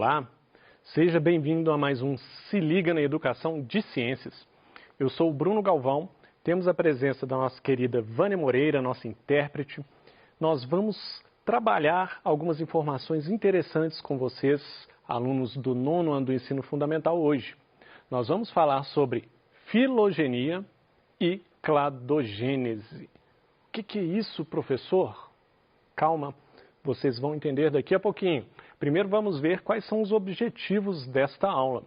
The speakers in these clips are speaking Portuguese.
Olá, seja bem-vindo a mais um Se Liga na Educação de Ciências. Eu sou o Bruno Galvão, temos a presença da nossa querida Vânia Moreira, nossa intérprete. Nós vamos trabalhar algumas informações interessantes com vocês, alunos do 9º ano do ensino fundamental hoje. Nós vamos falar sobre filogenia e cladogênese. O que é isso, professor? Calma, vocês vão entender daqui a pouquinho. Primeiro vamos ver quais são os objetivos desta aula.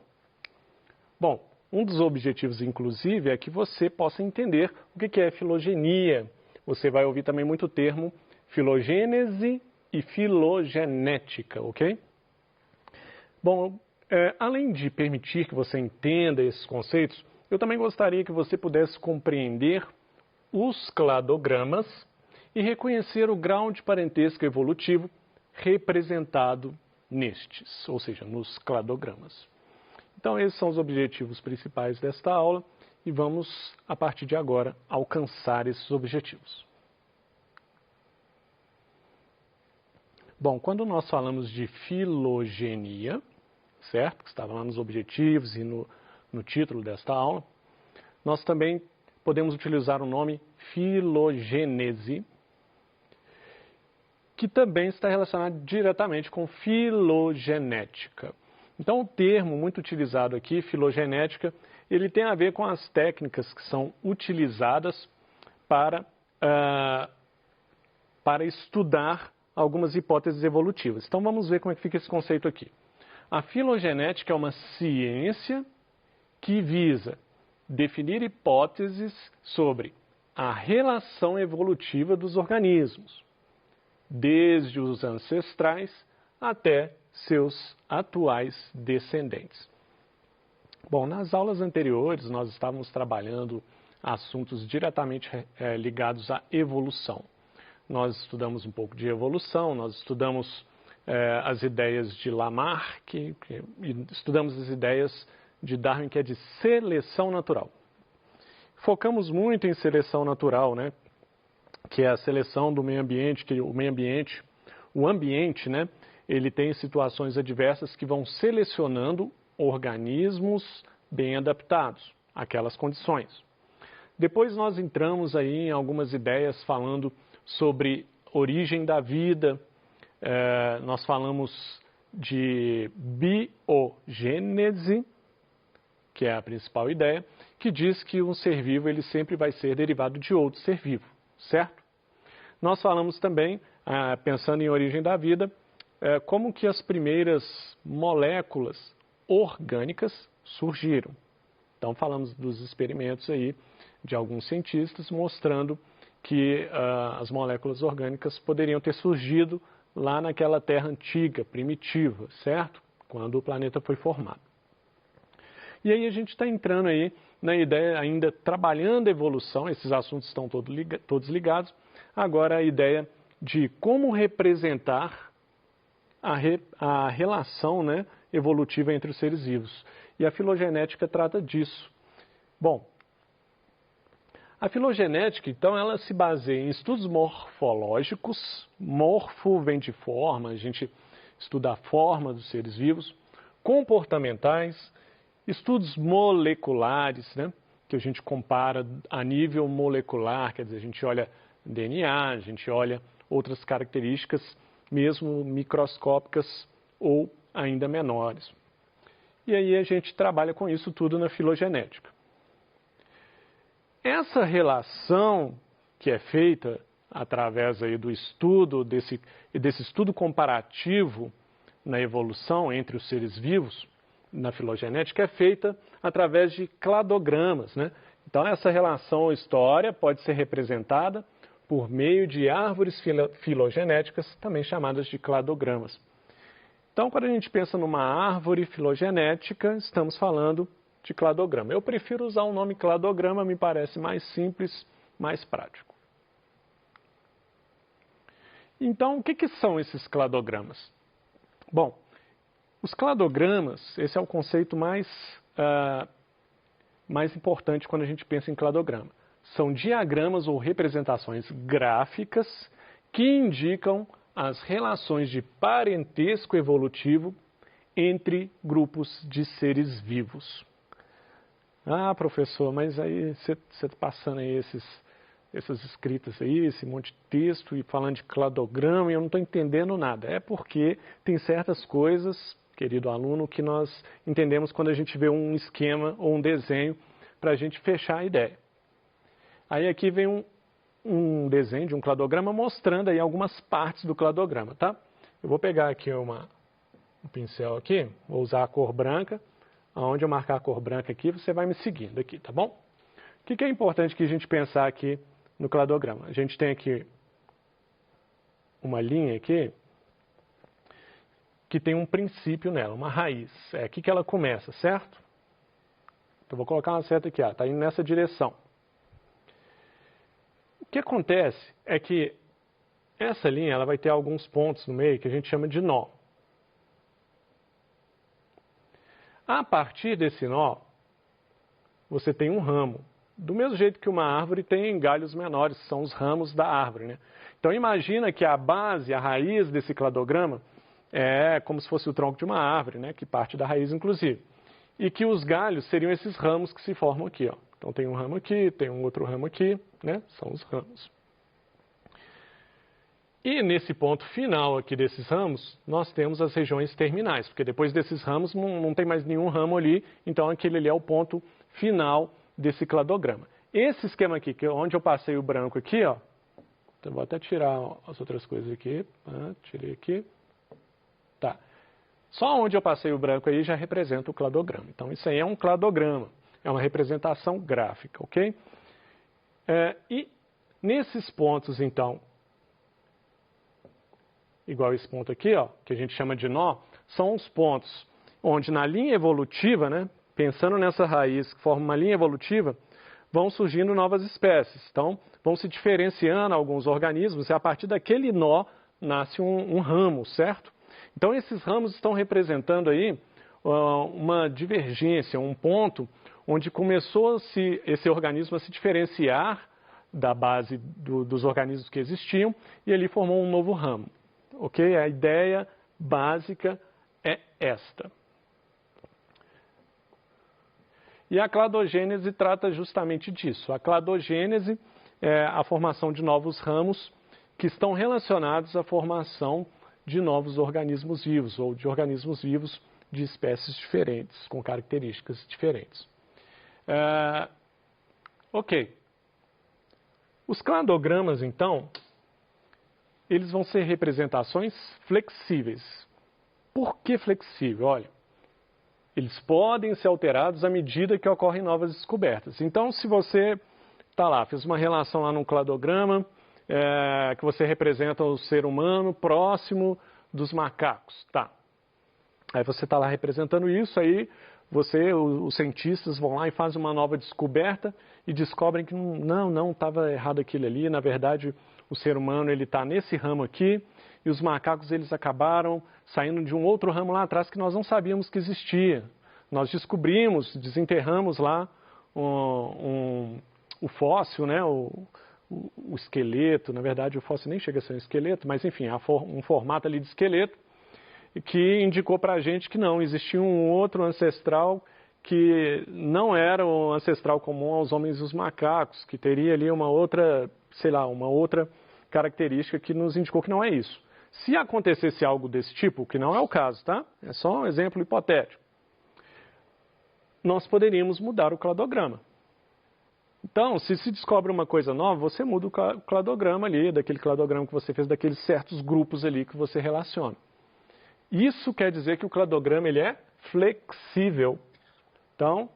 Bom, um dos objetivos, inclusive, é que você possa entender o que é filogenia. Você vai ouvir também muito o termo filogênese e filogenética, ok? Bom, além de permitir que você entenda esses conceitos, eu também gostaria que você pudesse compreender os cladogramas e reconhecer o grau de parentesco evolutivo representado nestes, ou seja, nos cladogramas. Então, esses são os objetivos principais desta aula e vamos, a partir de agora, alcançar esses objetivos. Bom, quando nós falamos de filogenia, certo? Que estava lá nos objetivos e no título desta aula, nós também podemos utilizar o nome filogênese, que também está relacionado diretamente com filogenética. Então, o termo muito utilizado aqui, filogenética, ele tem a ver com as técnicas que são utilizadas para estudar algumas hipóteses evolutivas. Então, vamos ver como é que fica esse conceito aqui. A filogenética é uma ciência que visa definir hipóteses sobre a relação evolutiva dos organismos, desde os ancestrais até seus atuais descendentes. Bom, nas aulas anteriores nós estávamos trabalhando assuntos diretamente ligados à evolução. Nós estudamos um pouco de evolução, nós estudamos as ideias de Lamarck e estudamos as ideias de Darwin, que é de seleção natural. Focamos muito em seleção natural, né? Que é a seleção do meio ambiente, que o ambiente, né, ele tem situações adversas que vão selecionando organismos bem adaptados àquelas condições. Depois nós entramos aí em algumas ideias falando sobre origem da vida, nós falamos de biogênese, que é a principal ideia, que diz que um ser vivo ele sempre vai ser derivado de outro ser vivo, certo? Nós falamos também, pensando em origem da vida, como que as primeiras moléculas orgânicas surgiram. Então falamos dos experimentos aí de alguns cientistas mostrando que as moléculas orgânicas poderiam ter surgido lá naquela Terra antiga, primitiva, certo? Quando o planeta foi formado. E aí a gente está entrando aí na ideia, ainda trabalhando a evolução, esses assuntos estão todos ligados, agora a ideia de como representar a relação, né, evolutiva entre os seres vivos. E a filogenética trata disso. Bom, a filogenética, então, ela se baseia em estudos morfológicos, morfo vem de forma, a gente estuda a forma dos seres vivos, comportamentais, estudos moleculares, né, que a gente compara a nível molecular, quer dizer, a gente olha DNA, a gente olha outras características, mesmo microscópicas ou ainda menores. E aí a gente trabalha com isso tudo na filogenética. Essa relação que é feita através aí do estudo, desse estudo comparativo na evolução entre os seres vivos, na filogenética, é feita através de cladogramas, né? Então, essa relação história pode ser representada por meio de árvores filogenéticas, também chamadas de cladogramas. Então, quando a gente pensa numa árvore filogenética, estamos falando de cladograma. Eu prefiro usar o nome cladograma, me parece mais simples, mais prático. Então, o que são esses cladogramas? Bom, os cladogramas, esse é o conceito mais importante quando a gente pensa em cladograma. São diagramas ou representações gráficas que indicam as relações de parentesco evolutivo entre grupos de seres vivos. Ah, professor, mas aí você está passando aí essas escritas aí, esse monte de texto e falando de cladograma e eu não estou entendendo nada. É porque tem certas coisas, querido aluno, que nós entendemos quando a gente vê um esquema ou um desenho para a gente fechar a ideia. Aí aqui vem um desenho de um cladograma mostrando aí algumas partes do cladograma, tá? Eu vou pegar aqui um pincel aqui, vou usar a cor branca. Onde eu marcar a cor branca aqui, você vai me seguindo aqui, tá bom? O que é importante que a gente pensar aqui no cladograma? A gente tem aqui uma linha aqui que tem um princípio nela, uma raiz. É aqui que ela começa, certo? Então, vou colocar uma seta aqui, está indo nessa direção. O que acontece é que essa linha ela vai ter alguns pontos no meio que a gente chama de nó. A partir desse nó, você tem um ramo. Do mesmo jeito que uma árvore tem galhos menores, são os ramos da árvore, né? Então imagina que a base, a raiz desse cladograma é como se fosse o tronco de uma árvore, né? Que parte da raiz inclusive. E que os galhos seriam esses ramos que se formam aqui, ó. Então tem um ramo aqui, tem um outro ramo aqui, né? São os ramos. E nesse ponto final aqui desses ramos, nós temos as regiões terminais, porque depois desses ramos não tem mais nenhum ramo ali, então aquele ali é o ponto final desse cladograma. Esse esquema aqui, que é onde eu passei o branco aqui, ó, então vou até tirar as outras coisas aqui, tirei aqui, tá. Só onde eu passei o branco aí já representa o cladograma. Então isso aí é um cladograma, é uma representação gráfica, ok? E nesses pontos, então, igual esse ponto aqui, ó, que a gente chama de nó, são os pontos onde na linha evolutiva, né, pensando nessa raiz que forma uma linha evolutiva, vão surgindo novas espécies. Então, vão se diferenciando alguns organismos e a partir daquele nó nasce um ramo, certo? Então, esses ramos estão representando aí uma divergência, um ponto onde começou esse organismo a se diferenciar da base dos organismos que existiam e ali formou um novo ramo. Ok? A ideia básica é esta. E a cladogênese trata justamente disso. A cladogênese é a formação de novos ramos que estão relacionados à formação de novos organismos vivos ou de organismos vivos de espécies diferentes, com características diferentes. Ok. Os cladogramas, então, eles vão ser representações flexíveis. Por que flexível? Olha, eles podem ser alterados à medida que ocorrem novas descobertas. Então, se você está lá, fez uma relação lá num cladograma, que você representa o ser humano próximo dos macacos, tá. Aí você está lá representando isso, aí os cientistas vão lá e fazem uma nova descoberta e descobrem que não, estava errado aquilo ali, na verdade o ser humano ele está nesse ramo aqui e os macacos eles acabaram saindo de um outro ramo lá atrás que nós não sabíamos que existia. Nós descobrimos, desenterramos lá o fóssil, né, o esqueleto, na verdade o fóssil nem chega a ser um esqueleto, mas enfim, um formato ali de esqueleto que indicou para a gente que não, existia um outro ancestral que não era o ancestral comum aos homens e os macacos, que teria ali uma outra, sei lá, uma outra característica que nos indicou que não é isso. Se acontecesse algo desse tipo, que não é o caso, tá? É só um exemplo hipotético. Nós poderíamos mudar o cladograma. Então, se descobre uma coisa nova, você muda o cladograma ali, daquele cladograma que você fez, daqueles certos grupos ali que você relaciona. Isso quer dizer que o cladograma ele é flexível. Então,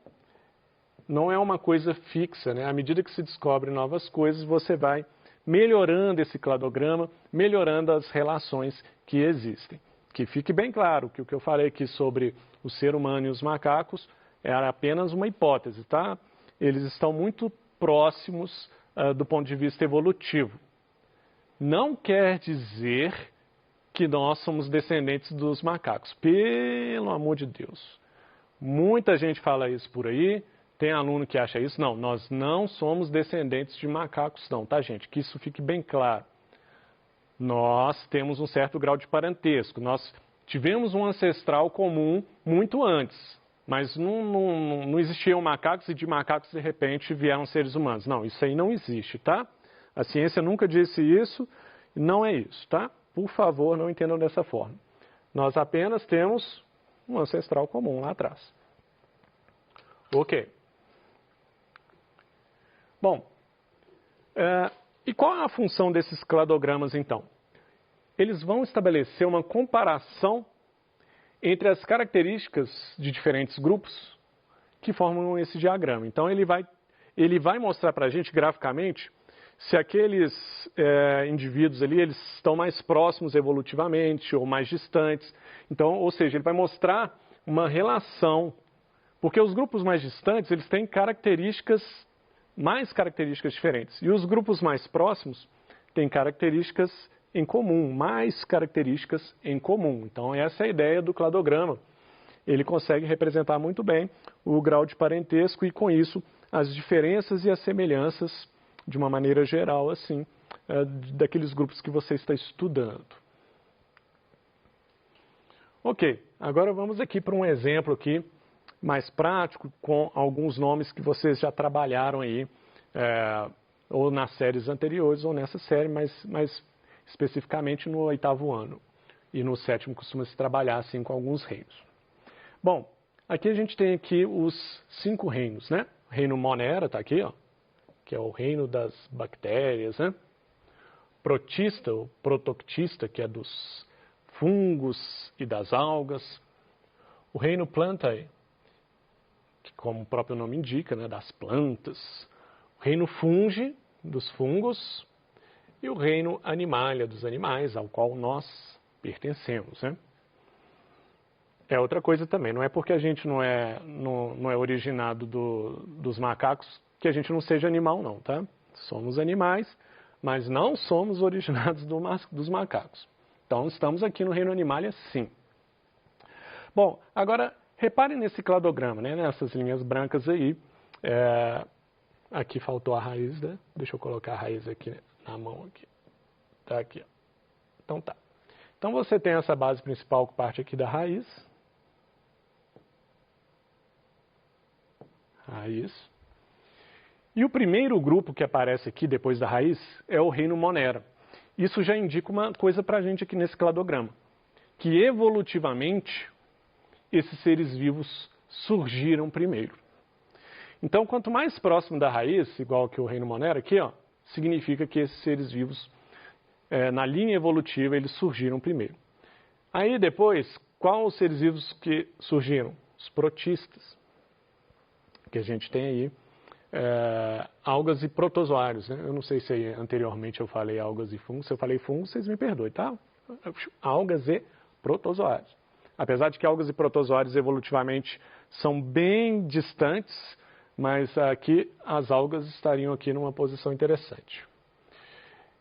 não é uma coisa fixa, né? À medida que se descobre novas coisas, você vai melhorando esse cladograma, melhorando as relações que existem. Que fique bem claro que o que eu falei aqui sobre o ser humano e os macacos era apenas uma hipótese, tá? Eles estão muito próximos do ponto de vista evolutivo. Não quer dizer que nós somos descendentes dos macacos. Pelo amor de Deus. Muita gente fala isso por aí, tem aluno que acha isso. Não, nós não somos descendentes de macacos não, tá gente? Que isso fique bem claro. Nós temos um certo grau de parentesco. Nós tivemos um ancestral comum muito antes, mas não existiam macacos e de macacos, de repente, vieram seres humanos. Não, isso aí não existe, tá? A ciência nunca disse isso, não é isso, tá? Por favor, não entendam dessa forma. Nós apenas temos um ancestral comum lá atrás. Ok. Bom, e qual é a função desses cladogramas, então? Eles vão estabelecer uma comparação entre as características de diferentes grupos que formam esse diagrama. Então, ele vai mostrar para a gente, graficamente, se aqueles indivíduos ali, eles estão mais próximos evolutivamente ou mais distantes. Então, ou seja, ele vai mostrar uma relação, porque os grupos mais distantes, eles têm mais características diferentes. E os grupos mais próximos têm características em comum, mais características em comum. Então, essa é a ideia do cladograma. Ele consegue representar muito bem o grau de parentesco e, com isso, as diferenças e as semelhanças, de uma maneira geral, assim, daqueles grupos que você está estudando. Ok, agora vamos aqui para um exemplo aqui mais prático, com alguns nomes que vocês já trabalharam aí, ou nas séries anteriores, ou nessa série, mas especificamente no 8º ano. E no 7º costuma-se trabalhar assim com alguns reinos. Bom, aqui a gente tem aqui os 5 reinos, né? O reino Monera está aqui, ó, que é o reino das bactérias, né? Protista, ou protoctista, que é dos fungos e das algas. O reino Plantae, que como o próprio nome indica, né, das plantas. O reino Fungi, dos fungos. E o reino Animalia, dos animais, ao qual nós pertencemos, né? É outra coisa também, não é porque a gente não é originado dos macacos que a gente não seja animal, não, tá? Somos animais, mas não somos originados dos macacos. Então, estamos aqui no reino Animalia, sim. Bom, agora, reparem nesse cladograma, né? Nessas linhas brancas aí. Aqui faltou a raiz, né? Deixa eu colocar a raiz aqui na mão aqui. Tá aqui, ó. Então tá. Então você tem essa base principal que parte aqui da raiz. Raiz. E o primeiro grupo que aparece aqui depois da raiz é o reino Monera. Isso já indica uma coisa pra gente aqui nesse cladograma. Que evolutivamente esses seres vivos surgiram primeiro. Então, quanto mais próximo da raiz, igual que o reino Monera aqui, ó, significa que esses seres vivos, na linha evolutiva, eles surgiram primeiro. Aí depois, quais os seres vivos que surgiram? Os protistas, que a gente tem aí, algas e protozoários, né? Eu não sei se anteriormente eu falei algas e fungos, se eu falei fungos, vocês me perdoem, tá? Algas e protozoários. Apesar de que algas e protozoários evolutivamente são bem distantes, mas aqui as algas estariam aqui numa posição interessante.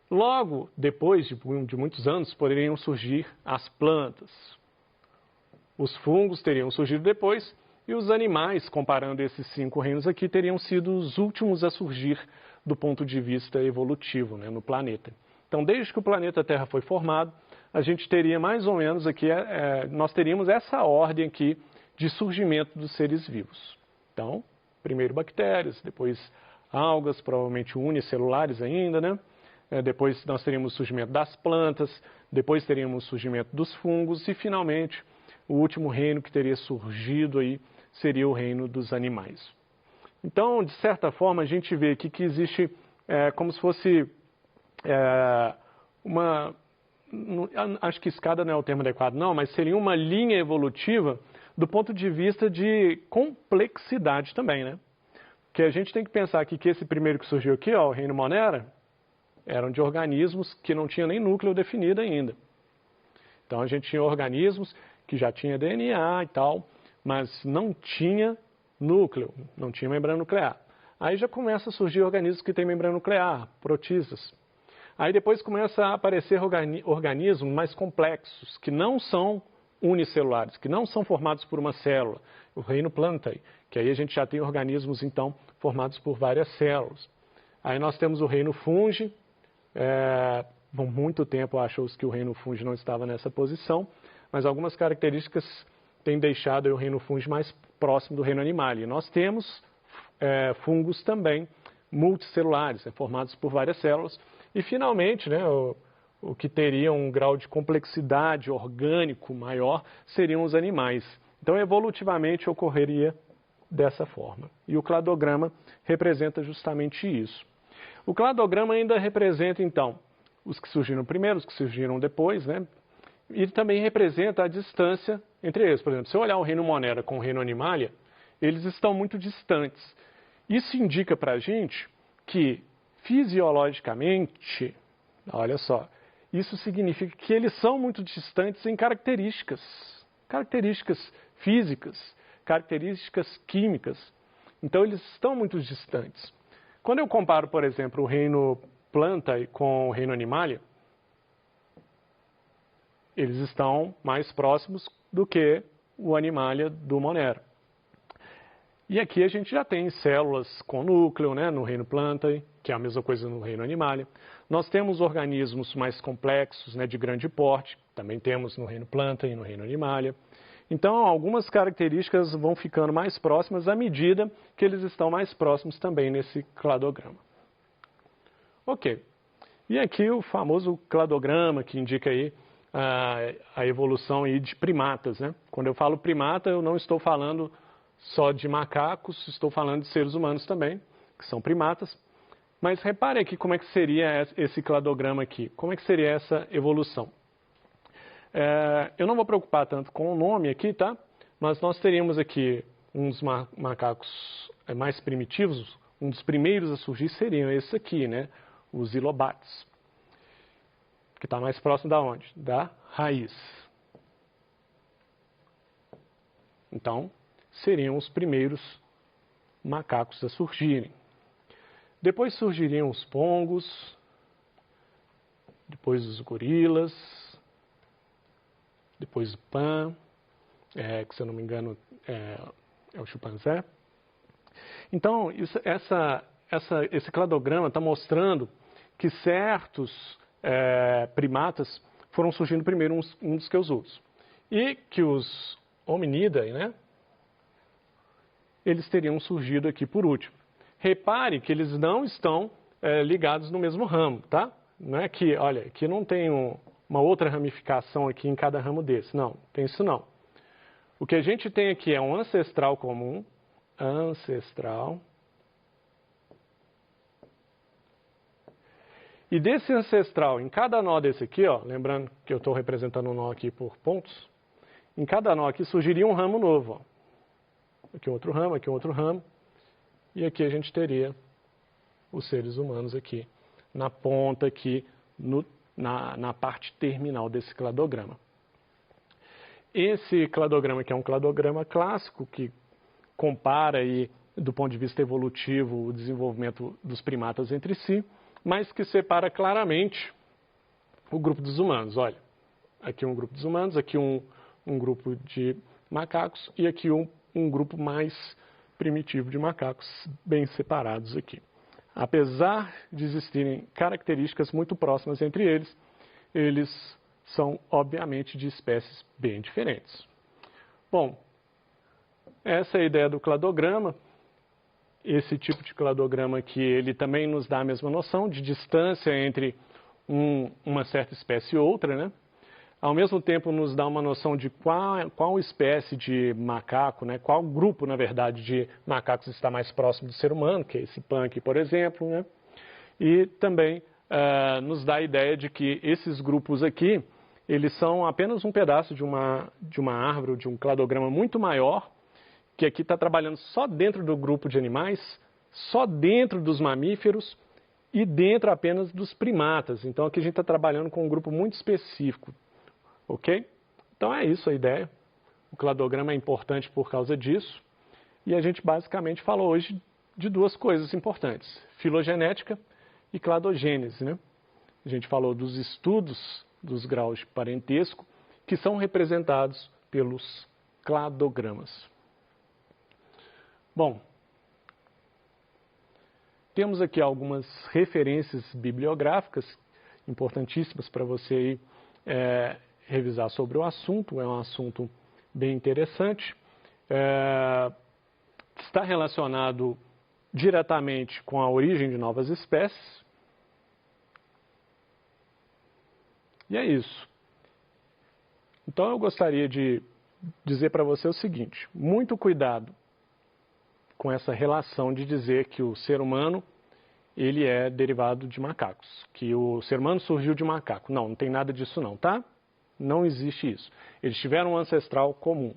Logo, depois de muitos anos, poderiam surgir as plantas. Os fungos teriam surgido depois e os animais, comparando esses 5 reinos aqui, teriam sido os últimos a surgir do ponto de vista evolutivo, né, no planeta. Então, desde que o planeta Terra foi formado, a gente teria mais ou menos aqui, nós teríamos essa ordem aqui de surgimento dos seres vivos. Então, primeiro bactérias, depois algas, provavelmente unicelulares ainda, né? Depois nós teríamos o surgimento das plantas, depois teríamos o surgimento dos fungos e, finalmente, o último reino que teria surgido aí seria o reino dos animais. Então, de certa forma, a gente vê aqui que existe como se fosse acho que escada não é o termo adequado, não, mas seria uma linha evolutiva do ponto de vista de complexidade também, né? Porque a gente tem que pensar aqui que esse primeiro que surgiu aqui, ó, o reino Monera, eram de organismos que não tinham nem núcleo definido ainda. Então a gente tinha organismos que já tinha DNA e tal, mas não tinha núcleo, não tinha membrana nuclear. Aí já começa a surgir organismos que têm membrana nuclear, protistas. Aí depois começa a aparecer organismos mais complexos, que não são unicelulares, que não são formados por uma célula. O reino Plantae, que aí a gente já tem organismos, então, formados por várias células. Aí nós temos o reino Fungi. Por muito tempo achou-se que o reino Fungi não estava nessa posição, mas algumas características têm deixado o reino fungi mais próximo do reino animal. E nós temos fungos também multicelulares, formados por várias células. E, finalmente, né, o que teria um grau de complexidade orgânico maior seriam os animais. Então, evolutivamente, ocorreria dessa forma. E o cladograma representa justamente isso. O cladograma ainda representa, então, os que surgiram primeiro, os que surgiram depois, né? E também representa a distância entre eles. Por exemplo, se eu olhar o reino Monera com o reino Animalia, eles estão muito distantes. Isso indica para a gente que, fisiologicamente, olha só, isso significa que eles são muito distantes em características físicas, características químicas. Então, eles estão muito distantes. Quando eu comparo, por exemplo, o reino planta com o reino Animalia, eles estão mais próximos do que o Animalia do Monera. E aqui a gente já tem células com núcleo, né, no reino Plantae, que é a mesma coisa no reino Animalia. Nós temos organismos mais complexos, né, de grande porte, também temos no reino Plantae e no reino Animalia. Então, algumas características vão ficando mais próximas à medida que eles estão mais próximos também nesse cladograma. Ok. E aqui o famoso cladograma que indica aí a evolução aí de primatas, né? Quando eu falo primata, eu não estou falando só de macacos, estou falando de seres humanos também, que são primatas. Mas repare aqui como é que seria esse cladograma aqui, como é que seria essa evolução. Eu não vou preocupar tanto com o nome aqui, tá? Mas nós teríamos aqui uns macacos mais primitivos, um dos primeiros a surgir seriam esses aqui, né? Os ilobates, que está mais próximo da onde? Da raiz. Então, seriam os primeiros macacos a surgirem. Depois surgiriam os pongos, depois os gorilas, depois o pan, que se eu não me engano é o chimpanzé. Então, esse cladograma está mostrando que certos primatas foram surgindo primeiro uns que os outros. E que os hominídeos, né, eles teriam surgido aqui por último. Repare que eles não estão ligados no mesmo ramo, tá? Não é que, olha, aqui não tem uma outra ramificação aqui em cada ramo desse. Não, tem isso não. O que a gente tem aqui é um ancestral comum, ancestral. E desse ancestral, em cada nó desse aqui, ó, lembrando que eu estou representando um nó aqui por pontos, em cada nó aqui surgiria um ramo novo. Ó. Aqui outro ramo, e aqui a gente teria os seres humanos aqui, na ponta aqui, na parte terminal desse cladograma. Esse cladograma aqui é um cladograma clássico, que compara aí, do ponto de vista evolutivo, o desenvolvimento dos primatas entre si, mas que separa claramente o grupo dos humanos. Olha, aqui um grupo dos humanos, aqui um grupo de macacos e aqui um grupo mais primitivo de macacos, bem separados aqui. Apesar de existirem características muito próximas entre eles, eles são, obviamente, de espécies bem diferentes. Bom, essa é a ideia do cladograma. Esse tipo de cladograma aqui, ele também nos dá a mesma noção de distância entre uma certa espécie e outra, né? Ao mesmo tempo nos dá uma noção de qual espécie de macaco, né? Qual grupo, na verdade, de macacos está mais próximo do ser humano, que é esse pan aqui, por exemplo, né? E também nos dá a ideia de que esses grupos aqui, eles são apenas um pedaço de uma árvore, de um cladograma muito maior, que aqui está trabalhando só dentro do grupo de animais, só dentro dos mamíferos e dentro apenas dos primatas. Então aqui a gente está trabalhando com um grupo muito específico, ok? Então é isso a ideia. O cladograma é importante por causa disso. E a gente basicamente falou hoje de duas coisas importantes, filogenética e cladogênese, né? A gente falou dos estudos dos graus de parentesco que são representados pelos cladogramas. Bom, temos aqui algumas referências bibliográficas importantíssimas para você revisar sobre o assunto, é um assunto bem interessante, está relacionado diretamente com a origem de novas espécies. E é isso. Então eu gostaria de dizer para você o seguinte: muito cuidado com essa relação de dizer que o ser humano ele é derivado de macacos, que o ser humano surgiu de macaco. Não, não tem nada disso não, tá? Não existe isso. Eles tiveram um ancestral comum,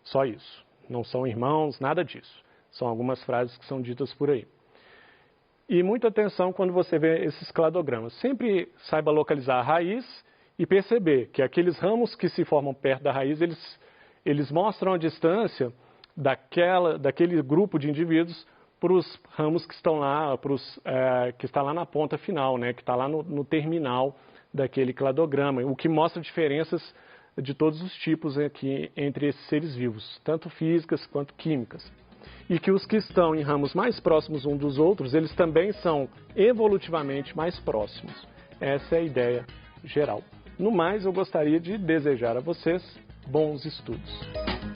só isso. Não são irmãos, nada disso. São algumas frases que são ditas por aí. E muita atenção quando você vê esses cladogramas. Sempre saiba localizar a raiz e perceber que aqueles ramos que se formam perto da raiz, eles mostram a distância daquele grupo de indivíduos para os ramos que estão lá, que está lá na ponta final, né, que está lá no terminal daquele cladograma, o que mostra diferenças de todos os tipos aqui entre esses seres vivos, tanto físicas quanto químicas. E que os que estão em ramos mais próximos uns dos outros, eles também são evolutivamente mais próximos. Essa é a ideia geral. No mais, eu gostaria de desejar a vocês bons estudos.